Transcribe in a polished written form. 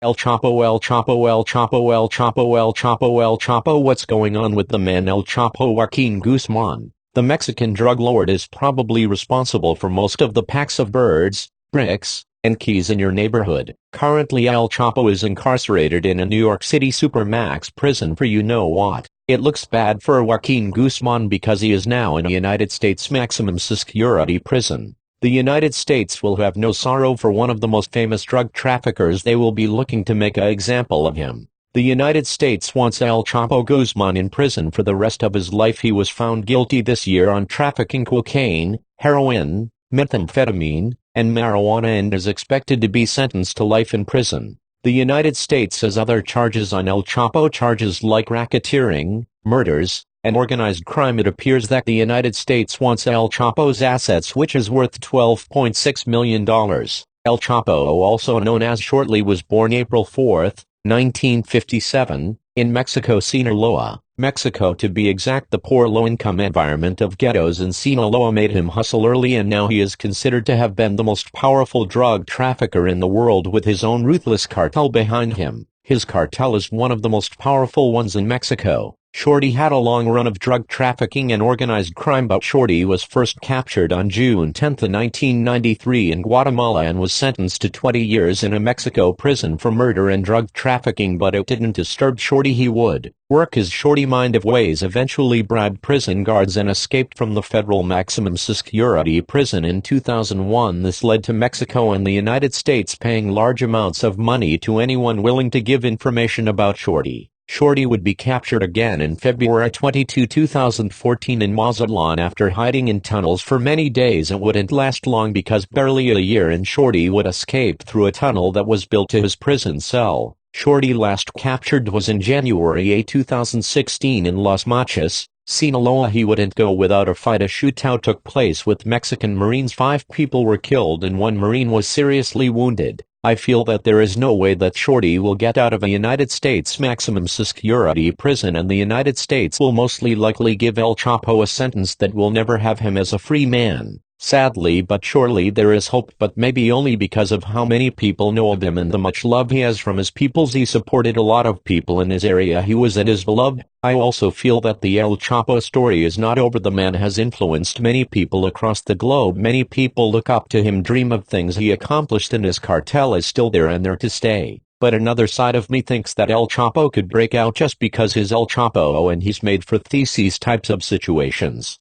El Chapo, El Chapo, El Chapo, El Chapo, El Chapo, El Chapo. What's going on with the man El Chapo? Joaquin Guzman, the Mexican drug lord, is probably responsible for most of the packs of birds, bricks, and keys in your neighborhood. Currently, El Chapo is incarcerated in a New York City supermax prison for you know what. It looks bad for Joaquin Guzman because he is now in a United States maximum security prison. The United States will have no sorrow for one of the most famous drug traffickers. They will be looking to make an example of him. The United States wants El Chapo Guzman in prison for the rest of his life. He was found guilty this year on trafficking cocaine, heroin, methamphetamine, and marijuana and is expected to be sentenced to life in prison. The United States has other charges on El Chapo, charges like racketeering, murders, and organized crime. It appears that the United States wants El Chapo's assets, which is worth $12.6 million. El Chapo, also known as Shorty, was born April 4, 1957, in Mexico, Sinaloa, Mexico to be exact. The poor low-income environment of ghettos in Sinaloa made him hustle early, and now he is considered to have been the most powerful drug trafficker in the world with his own ruthless cartel behind him. His cartel is one of the most powerful ones in Mexico. Shorty had a long run of drug trafficking and organized crime, but Shorty was first captured on June 10, 1993 in Guatemala and was sentenced to 20 years in a Mexico prison for murder and drug trafficking, but it didn't disturb Shorty. He would work his Shorty mind of ways, eventually bribed prison guards, and escaped from the federal maximum security prison in 2001. This led to Mexico and the United States paying large amounts of money to anyone willing to give information about Shorty. Shorty would be captured again in February 22, 2014 in Mazatlan after hiding in tunnels for many days. It wouldn't last long because barely a year in Shorty would escape through a tunnel that was built to his prison cell. Shorty last captured was in January 2016 in Las Machas, Sinaloa. He wouldn't go without a fight. A shootout took place with Mexican Marines. 5 people were killed and 1 Marine was seriously wounded. I feel that there is no way that Shorty will get out of a United States maximum security prison, and the United States will mostly likely give El Chapo a sentence that will never have him as a free man. Sadly but surely there is hope, but maybe only because of how many people know of him and the much love he has from his peoples. He supported a lot of people in his area. He was and is beloved. I also feel that the El Chapo story is not over. The man has influenced many people across the globe. Many people look up to him, dream of things he accomplished, and his cartel is still there and there to stay. But another side of me thinks that El Chapo could break out just because he's El Chapo and he's made for these types of situations.